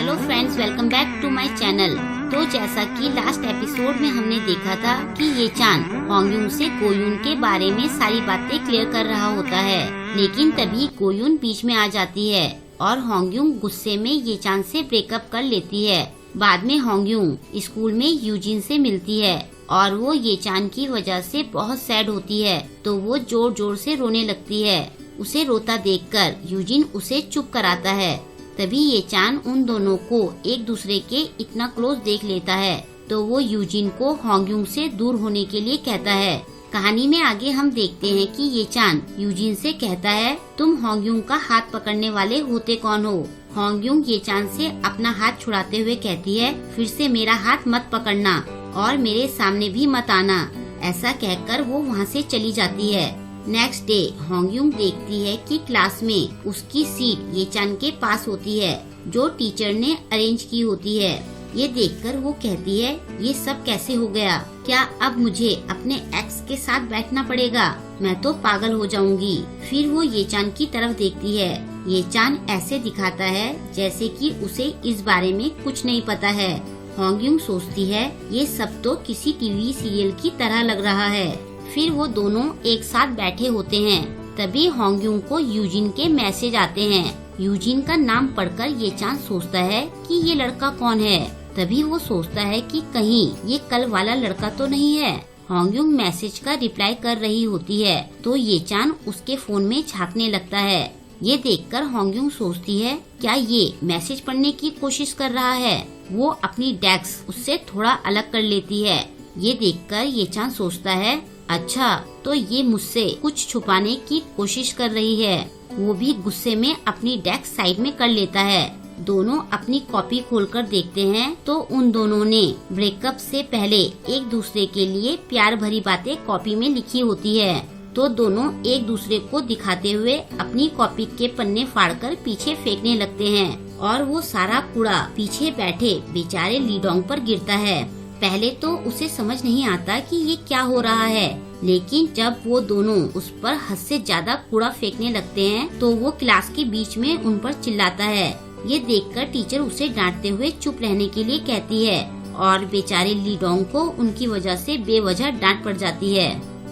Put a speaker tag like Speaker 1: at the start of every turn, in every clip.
Speaker 1: Hello friends, welcome back to my channel. तो जैसा कि लास्ट एपिसोड में हमने देखा था कि ये चान होंगयुन से गोयुन के बारे में सारी बातें क्लियर कर रहा होता है, लेकिन तभी गोयुन बीच में आ जाती है और होंगयुन गुस्से में ये चान से ब्रेकअप कर लेती है। बाद में होंगयुन स्कूल में यूजिन से मिलती है और वो ये चान की वजह से बहुत सैड होती है, तो वो जोर जोर से रोने लगती है। उसे रोता देखकर यूजिन उसे चुप कराता है। तभी ये चान उन दोनों को एक दूसरे के इतना क्लोज देख लेता है, तो वो यूजिन को होंगयुन से दूर होने के लिए कहता है। कहानी में आगे हम देखते हैं कि ये चान यूजिन से कहता है, तुम होंगयुन का हाथ पकड़ने वाले होते कौन हो। होंगयुन ये चान से अपना हाथ छुड़ाते हुए कहती है, फिर से मेरा हाथ मत पकड़ना और मेरे सामने भी मत आना। ऐसा कहकर वो वहाँ से चली जाती है। नेक्स्ट डे होंगयुन देखती है कि क्लास में उसकी सीट ये चान के पास होती है, जो टीचर ने अरेंज की होती है। ये देखकर वो कहती है, ये सब कैसे हो गया? क्या अब मुझे अपने एक्स के साथ बैठना पड़ेगा? मैं तो पागल हो जाऊंगी। फिर वो ये चान की तरफ देखती है। ये चान ऐसे दिखाता है जैसे कि उसे इस बारे में कुछ नहीं पता है। होंगयुन सोचती है, ये सब तो किसी टीवी सीरियल की तरह लग रहा है। फिर वो दोनों एक साथ बैठे होते हैं। तभी होंगयुन को यूजिन के मैसेज आते हैं। यूजिन का नाम पढ़कर ये चान सोचता है कि ये लड़का कौन है। तभी वो सोचता है कि कहीं ये कल वाला लड़का तो नहीं है। होंगयुन मैसेज का रिप्लाई कर रही होती है, तो ये चान उसके फोन में झांकने लगता है। ये देखकर होंगयुन सोचती है, क्या ये मैसेज पढ़ने की कोशिश कर रहा है। वो अपनी डेस्क उससे थोड़ा अलग कर लेती है। ये देखकर ये चान सोचता है, अच्छा तो ये मुझसे कुछ छुपाने की कोशिश कर रही है। वो भी गुस्से में अपनी डेस्क साइड में कर लेता है। दोनों अपनी कॉपी खोलकर देखते हैं तो उन दोनों ने ब्रेकअप से पहले एक दूसरे के लिए प्यार भरी बातें कॉपी में लिखी होती है। तो दोनों एक दूसरे को दिखाते हुए अपनी कॉपी के पन्ने फाड़कर पीछे फेंकने लगते हैं और वो सारा कूड़ा पीछे बैठे बेचारे लीडोंग पर गिरता है। पहले तो उसे समझ नहीं आता कि ये क्या हो रहा है, लेकिन जब वो दोनों उस पर हद से ज्यादा कूड़ा फेंकने लगते हैं तो वो क्लास के बीच में उन पर चिल्लाता है। ये देखकर टीचर उसे डांटते हुए चुप रहने के लिए कहती है और बेचारे लीडोंग को उनकी वजह से बेवजह डांट पड़ जाती है।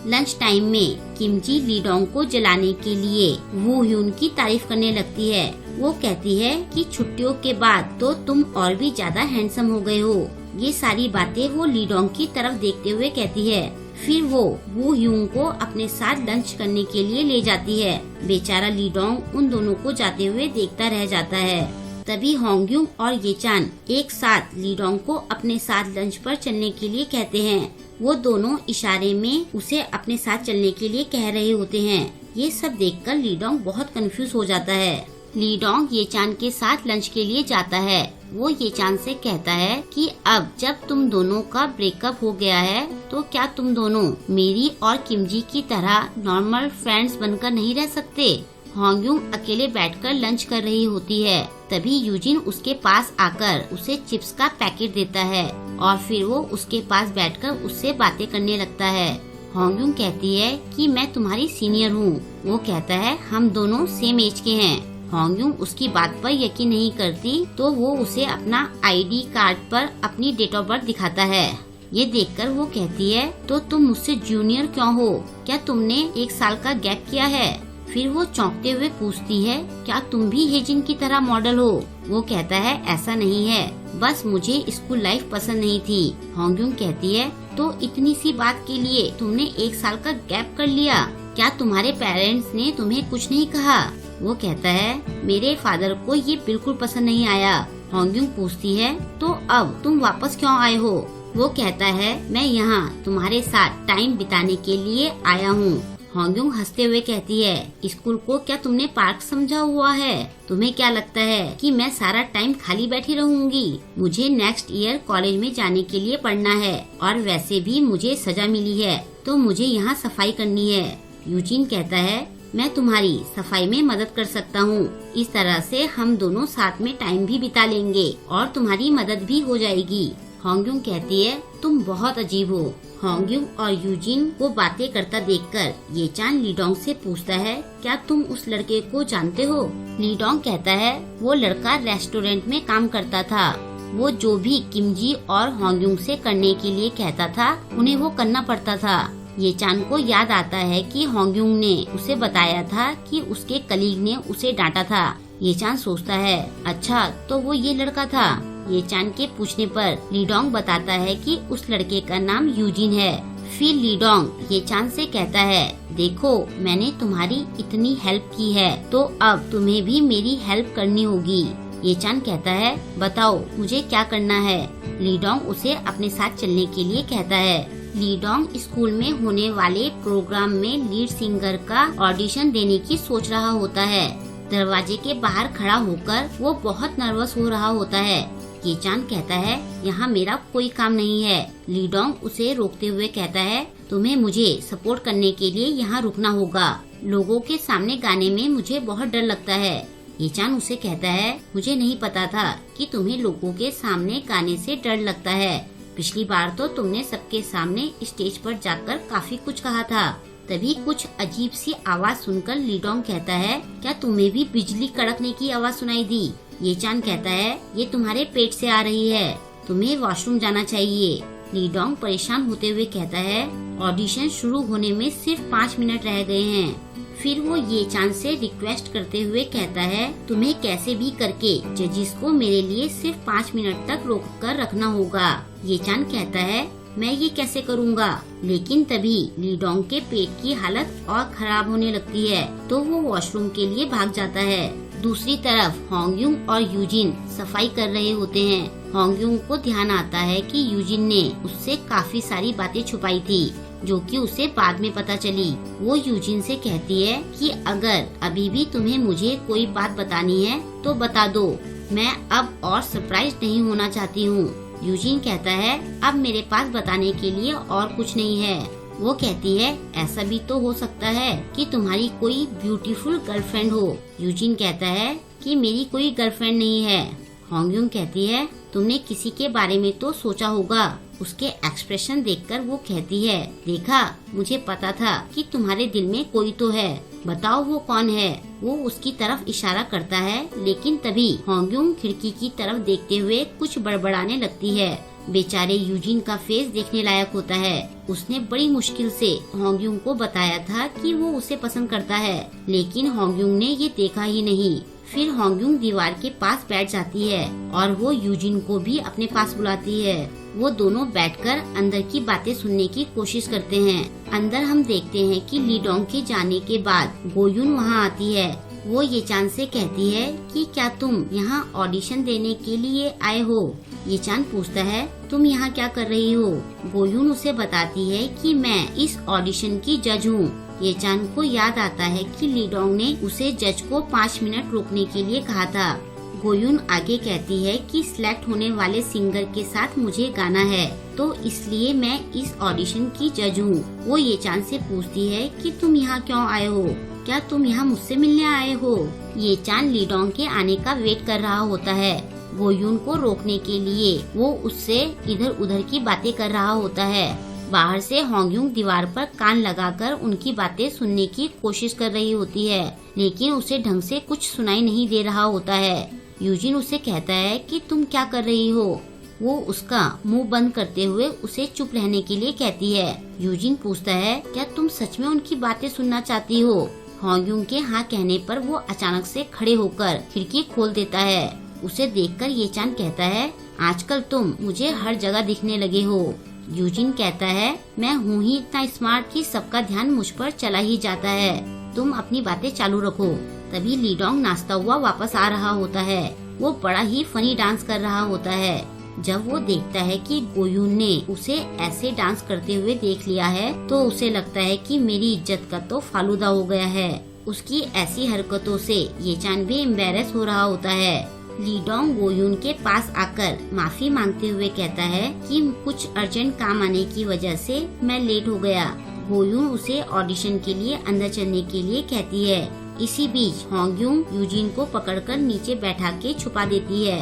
Speaker 1: लंच टाइम में किमजी लीडोंग को जलाने के लिए वू ह्यून की तारीफ करने लगती है। वो कहती है कि छुट्टियों के बाद तो तुम और भी ज्यादा हैंडसम हो गए हो। ये सारी बातें वो लीडोंग की तरफ देखते हुए कहती है। फिर वो वू ह्यून को अपने साथ लंच करने के लिए ले जाती है। बेचारा लीडोंग उन दोनों को जाते हुए देखता रह जाता है। तभी होंगयुन और ये चान एक साथ लीडोंग को अपने साथ लंच पर चलने के लिए कहते हैं। वो दोनों इशारे में उसे अपने साथ चलने के लिए कह रहे होते हैं। ये सब देखकर लीडोंग बहुत कंफ्यूज हो जाता है। लीडोंग ये चान के साथ लंच के लिए जाता है। वो ये चान से कहता है कि अब जब तुम दोनों का ब्रेकअप हो गया है तो क्या तुम दोनों मेरी और किमजी की तरह नॉर्मल फ्रेंड्स बनकर नहीं रह सकते। होंगयुन अकेले बैठकर लंच कर रही होती है। तभी यूजिन उसके पास आकर उसे चिप्स का पैकेट देता है और फिर वो उसके पास बैठकर उससे बातें करने लगता है। होंगयुन कहती है कि मैं तुम्हारी सीनियर हूँ। वो कहता है, हम दोनों सेम एज के हैं। होंगयुन उसकी बात पर यकीन नहीं करती, तो वो उसे अपना आईडी कार्ड पर अपनी डेट ऑफ बर्थ दिखाता है। ये देखकर वो कहती है, तो तुम मुझसे जूनियर क्यों हो? क्या तुमने 1 साल का गैप किया है? फिर वो चौंकते हुए पूछती है, क्या तुम भी हेजिन की तरह मॉडल हो? वो कहता है, ऐसा नहीं है, बस मुझे स्कूल लाइफ पसंद नहीं थी। होंगयुन कहती है, तो इतनी सी बात के लिए तुमने 1 साल का गैप कर लिया? क्या तुम्हारे पेरेंट्स ने तुम्हें कुछ नहीं कहा? वो कहता है, मेरे फादर को ये बिल्कुल पसंद नहीं आया। होंगयुन पूछती है, तो अब तुम वापस क्यों आए हो? वो कहता है, मैं यहाँ तुम्हारे साथ टाइम बिताने के लिए आया हूँ। होंगयुन हंसते हुए कहती है, स्कूल को क्या तुमने पार्क समझा हुआ है? तुम्हें क्या लगता है कि मैं सारा टाइम खाली बैठी रहूंगी? मुझे नेक्स्ट ईयर कॉलेज में जाने के लिए पढ़ना है और वैसे भी मुझे सजा मिली है, तो मुझे यहाँ सफाई करनी है। यूजिन कहता है, मैं तुम्हारी सफाई में मदद कर सकता हूँ। इस तरह से हम दोनों साथ में टाइम भी बिता लेंगे और तुम्हारी मदद भी हो जाएगी। होंगयुन कहती है, तुम बहुत अजीब हो। होंग्यूंग और यूजिन को बातें करता देखकर ये चान लीडोंग से पूछता है, क्या तुम उस लड़के को जानते हो? लीडोंग कहता है, वो लड़का रेस्टोरेंट में काम करता था। वो जो भी किमजी और होंग्यूंग से करने के लिए कहता था उन्हें वो करना पड़ता था। ये चान को याद आता है कि होंग्यूंग ने उसे बताया था कि उसके कलीग ने उसे डांटा था। ये चान सोचता है, अच्छा तो वो ये लड़का था। ये चान के पूछने पर लीडोंग बताता है कि उस लड़के का नाम यूजिन है। फिर लीडोंग ये चान से कहता है, देखो मैंने तुम्हारी इतनी हेल्प की है तो अब तुम्हें भी मेरी हेल्प करनी होगी। ये चान कहता है, बताओ मुझे क्या करना है? लीडोंग उसे अपने साथ चलने के लिए कहता है। लीडोंग स्कूल में होने वाले प्रोग्राम में लीड सिंगर का ऑडिशन देने की सोच रहा होता है। दरवाजे के बाहर खड़ा होकर वो बहुत नर्वस हो रहा होता है। ये चान कहता है, यहाँ मेरा कोई काम नहीं है। लीडोंग उसे रोकते हुए कहता है, तुम्हें मुझे सपोर्ट करने के लिए यहाँ रुकना होगा। लोगों के सामने गाने में मुझे बहुत डर लगता है। ये चान उसे कहता है, मुझे नहीं पता था कि तुम्हें लोगों के सामने गाने से डर लगता है। पिछली बार तो तुमने सबके सामने स्टेज पर जाकर काफी कुछ कहा था। तभी कुछ अजीब सी आवाज सुनकर लीडोंग कहता है, क्या तुम्हें भी बिजली कड़कने की आवाज सुनाई दी? ये चान कहता है, ये तुम्हारे पेट से आ रही है, तुम्हें वॉशरूम जाना चाहिए। लीडोंग परेशान होते हुए कहता है, ऑडिशन शुरू होने में सिर्फ 5 मिनट रह गए हैं। फिर वो ये चान से रिक्वेस्ट करते हुए कहता है, तुम्हें कैसे भी करके जजिस को मेरे लिए सिर्फ 5 मिनट तक रोक कर रखना होगा। ये चान कहता है, मैं ये कैसे करूँगा? लेकिन तभी लीडोंग के पेट की हालत और खराब होने लगती है तो वो वॉशरूम के लिए भाग जाता है। दूसरी तरफ होंग्यूंग और यूजिन सफाई कर रहे होते हैं। होंग्यूंग को ध्यान आता है कि यूजिन ने उससे काफी सारी बातें छुपाई थी जो कि उसे बाद में पता चली। वो यूजिन से कहती है कि अगर अभी भी तुम्हें मुझे कोई बात बतानी है तो बता दो, मैं अब और सरप्राइज नहीं होना चाहती हूँ। यूजिन कहता है, अब मेरे पास बताने के लिए और कुछ नहीं है। वो कहती है, ऐसा भी तो हो सकता है कि तुम्हारी कोई ब्यूटीफुल गर्लफ्रेंड हो। यूजिन कहता है कि मेरी कोई गर्लफ्रेंड नहीं है। होंग्यूंग कहती है, तुमने किसी के बारे में तो सोचा होगा। उसके एक्सप्रेशन देखकर वो कहती है, देखा, मुझे पता था कि तुम्हारे दिल में कोई तो है, बताओ वो कौन है? वो उसकी तरफ इशारा करता है, लेकिन तभी होंग्यूंग खिड़की की तरफ देखते हुए कुछ बड़बड़ाने लगती है। बेचारे यूजिन का फेस देखने लायक होता है। उसने बड़ी मुश्किल से होंग्यूंग को बताया था कि वो उसे पसंद करता है, लेकिन होंग्यूंग ने ये देखा ही नहीं। फिर होंग्यूंग दीवार के पास बैठ जाती है और वो यूजिन को भी अपने पास बुलाती है। वो दोनों बैठकर अंदर की बातें सुनने की कोशिश करते हैं। अंदर हम देखते हैं कि लीडोंग के जाने के बाद गोयुन वहाँ आती है। वो ये चान से कहती है कि क्या तुम यहाँ ऑडिशन देने के लिए आए हो? ये चान पूछता है, तुम यहाँ क्या कर रही हो? गोयुन उसे बताती है कि मैं इस ऑडिशन की जज हूँ। ये चान को याद आता है कि लीडोंग ने उसे जज को 5 मिनट रोकने के लिए कहा था। गोयुन आगे कहती है कि सिलेक्ट होने वाले सिंगर के साथ मुझे गाना है, तो इसलिए मैं इस ऑडिशन की जज हूँ। वो ये चान से पूछती है कि तुम यहाँ क्यों आए हो? क्या तुम यहाँ मुझसे मिलने आए हो? ये चान लीडोंग के आने का वेट कर रहा होता है। गोयुन को रोकने के लिए वो उससे इधर उधर की बातें कर रहा होता है। बाहर से होंग्यूंग दीवार पर कान लगाकर उनकी बातें सुनने की कोशिश कर रही होती है, लेकिन उसे ढंग से कुछ सुनाई नहीं दे रहा होता है। यूजिन उसे कहता है कि तुम क्या कर रही हो? वो उसका मुंह बंद करते हुए उसे चुप रहने के लिए कहती है। यूजिन पूछता है, क्या तुम सच में उनकी बातें सुनना चाहती हो? होंग्यूंग के हाँ कहने पर वो अचानक से खड़े होकर खिड़की खोल देता है। उसे देखकर ये चान कहता है, आजकल तुम मुझे हर जगह दिखने लगे हो। यूजिन कहता है, मैं हूँ ही इतना स्मार्ट कि सबका ध्यान मुझ पर चला ही जाता है। तुम अपनी बातें चालू रखो। तभी लीडोंग नाचता हुआ वापस आ रहा होता है। वो बड़ा ही फनी डांस कर रहा होता है। जब वो देखता है कि गोयुन ने उसे ऐसे डांस करते हुए देख लिया है तो उसे लगता है कि मेरी इज्जत का तो फालूदा हो गया है। उसकी ऐसी हरकतों से ये चान भी एम्बेरस हो रहा होता है। लीडोंग गोयुन के पास आकर माफी मांगते हुए कहता है कि कुछ अर्जेंट काम आने की वजह से मैं लेट हो गया। गोयुन उसे ऑडिशन के लिए अंदर चलने के लिए कहती है। इसी बीच होंग्यूंग यूजिन को पकड़कर नीचे बैठा के छुपा देती है।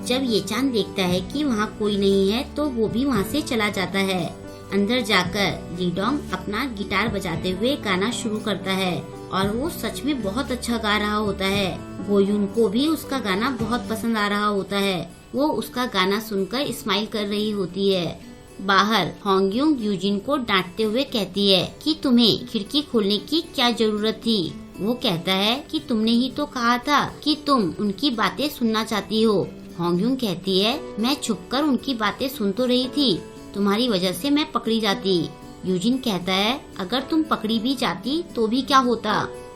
Speaker 1: जब ये चान देखता है कि वहाँ कोई नहीं है तो वो भी वहाँ से चला जाता है। अंदर जाकर लीडोंग अपना गिटार बजाते हुए गाना शुरू करता है और वो सच में बहुत अच्छा गा रहा होता है। गोयुन को भी उसका गाना बहुत पसंद आ रहा होता है। वो उसका गाना सुनकर स्माइल कर रही होती है। बाहर होंगयुंग यूजिन को डांटते हुए कहती है कि तुम्हें खिड़की खोलने की क्या जरूरत थी। वो कहता है कि तुमने ही तो कहा था कि तुम उनकी बातें सुनना चाहती हो। होंगयुंग कहती है मैं छुपकर उनकी बातें सुन तो रही थी, तुम्हारी वजह से मैं पकड़ी जाती। यूजिन कहता है अगर तुम पकड़ी भी जाती तो भी क्या होता।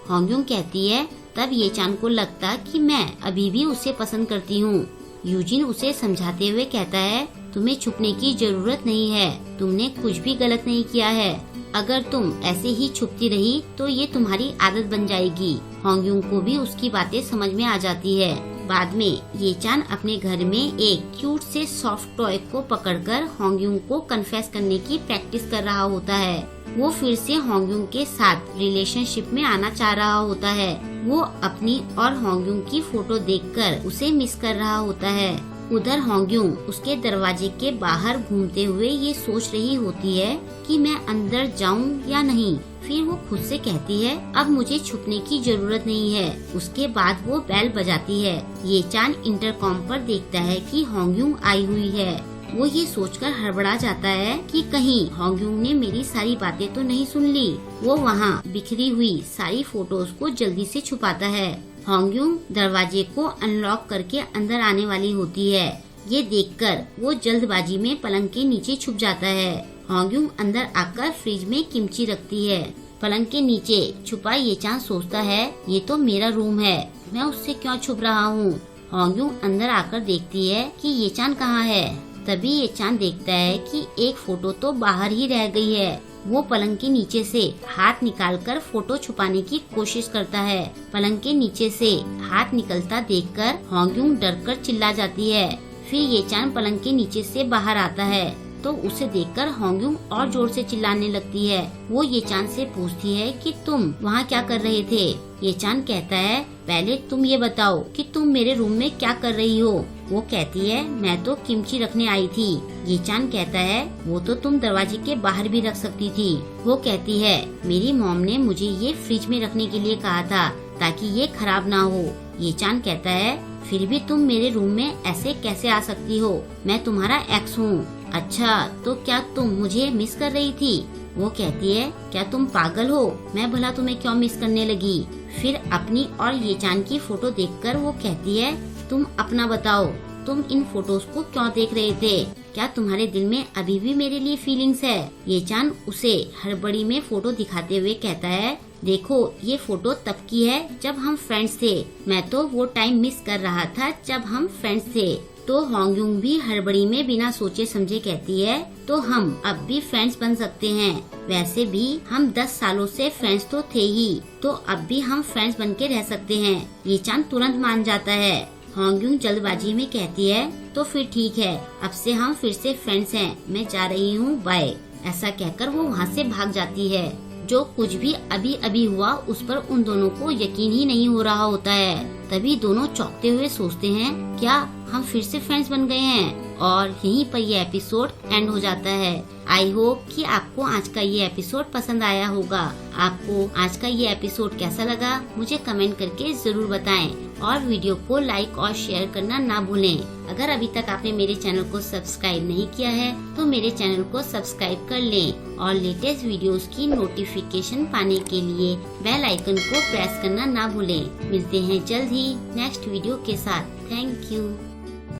Speaker 1: होंगयुंग कहती है तब ये चान को लगता कि मैं अभी भी उसे पसंद करती हूँ। यूजिन उसे समझाते हुए कहता है तुम्हें छुपने की जरूरत नहीं है, तुमने कुछ भी गलत नहीं किया है। अगर तुम ऐसे ही छुपती रही तो ये तुम्हारी आदत बन जाएगी। होंगयुंग को भी उसकी बातें समझ में आ जाती है। बाद में ये चान अपने घर में एक क्यूट से सॉफ्ट टॉय को पकड़कर होंगयुंग को कन्फेस करने की प्रैक्टिस कर रहा होता है। वो फिर से होंगयुंग के साथ रिलेशनशिप में आना चाह रहा होता है। वो अपनी और होंगयुंग की फोटो देखकर उसे मिस कर रहा होता है। उधर होंगयुंग उसके दरवाजे के बाहर घूमते हुए ये सोच रही होती है कि मैं अंदर जाऊं या नहीं। फिर वो खुद से कहती है अब मुझे छुपने की जरूरत नहीं है। उसके बाद वो बेल बजाती है। ये चान इंटरकॉम पर देखता है कि होंगयुंग आई हुई है। वो ये सोचकर हड़बड़ा जाता है कि कहीं होंगयुंग ने मेरी सारी बातें तो नहीं सुन ली। वो वहाँ बिखरी हुई सारी फोटोज को जल्दी से छुपाता है। होंगयुंग दरवाजे को अनलॉक करके अंदर आने वाली होती है। ये देखकर वो जल्दबाजी में पलंग के नीचे छुप जाता है। होंगयुंग अंदर आकर फ्रिज में किमची रखती है। पलंग के नीचे छुपा ये चान सोचता है ये तो मेरा रूम है, मैं उससे क्यों छुप रहा हूँ। होंगयुंग अंदर आकर देखती है कि ये चान कहाँ है। तभी ये चान देखता है कि एक फोटो तो बाहर ही रह गई है। वो पलंग के नीचे से हाथ निकालकर फोटो छुपाने की कोशिश करता है। पलंग के नीचे से हाथ निकलता देखकर होंगयुंग डरकर चिल्ला जाती है। फिर ये चान पलंग के नीचे से बाहर आता है तो उसे देखकर होंगयुंग और जोर से चिल्लाने लगती है। वो ये चान से पूछती है कि तुम वहाँ क्या कर रहे थे। ये चान कहता है पहले तुम ये बताओ कि तुम मेरे रूम में क्या कर रही हो। वो कहती है मैं तो किमची रखने आई थी। ये चान कहता है वो तो तुम दरवाजे के बाहर भी रख सकती थी। वो कहती है मेरी मॉम ने मुझे ये फ्रिज में रखने के लिए कहा था ताकि ये खराब ना हो। ये चान कहता है फिर भी तुम मेरे रूम में ऐसे कैसे आ सकती हो, मैं तुम्हारा एक्स हूँ। अच्छा तो क्या तुम मुझे मिस कर रही थी। वो कहती है क्या तुम पागल हो, मैं भला तुम्हें क्यों मिस करने लगी। फिर अपनी और ये चान की फोटो देखकर वो कहती है तुम अपना बताओ, तुम इन फोटोज को क्यों देख रहे थे, क्या तुम्हारे दिल में अभी भी मेरे लिए फीलिंग्स है। ये चान उसे हड़बड़ी में फोटो दिखाते हुए कहता है देखो ये फोटो तब की है जब हम फ्रेंड्स थे, मैं तो वो टाइम मिस कर रहा था जब हम फ्रेंड्स थे। तो होंगयुंग भी हड़बड़ी में बिना सोचे समझे कहती है तो हम अब भी फ्रेंड्स बन सकते हैं, वैसे भी हम 10 सालों से फ्रेंड्स तो थे ही, तो अब भी हम फ्रेंड्स बन के रह सकते हैं। ये चान तुरंत मान जाता है। होंगयुंग जल्दबाजी में कहती है तो फिर ठीक है, अब से हम फिर से फ्रेंड्स हैं, मैं जा रही हूँ, बाय। ऐसा कहकर वो वहाँ से भाग जाती है। जो कुछ भी अभी अभी हुआ उस पर उन दोनों को यकीन ही नहीं हो रहा होता है। तभी दोनों चौंकते हुए सोचते हैं क्या हम फिर से फ्रेंड्स बन गए हैं। और यहीं पर ये एपिसोड एंड हो जाता है। आई होप कि आपको आज का ये एपिसोड पसंद आया होगा। आपको आज का ये एपिसोड कैसा लगा मुझे कमेंट करके जरूर बताएं और वीडियो को लाइक और शेयर करना ना भूलें। अगर अभी तक आपने मेरे चैनल को सब्सक्राइब नहीं किया है तो मेरे चैनल को सब्सक्राइब कर लें और लेटेस्ट वीडियोस की नोटिफिकेशन पाने के लिए बेल आइकन को प्रेस करना ना भूलें। मिलते हैं जल्द ही नेक्स्ट वीडियो के साथ। Thank you.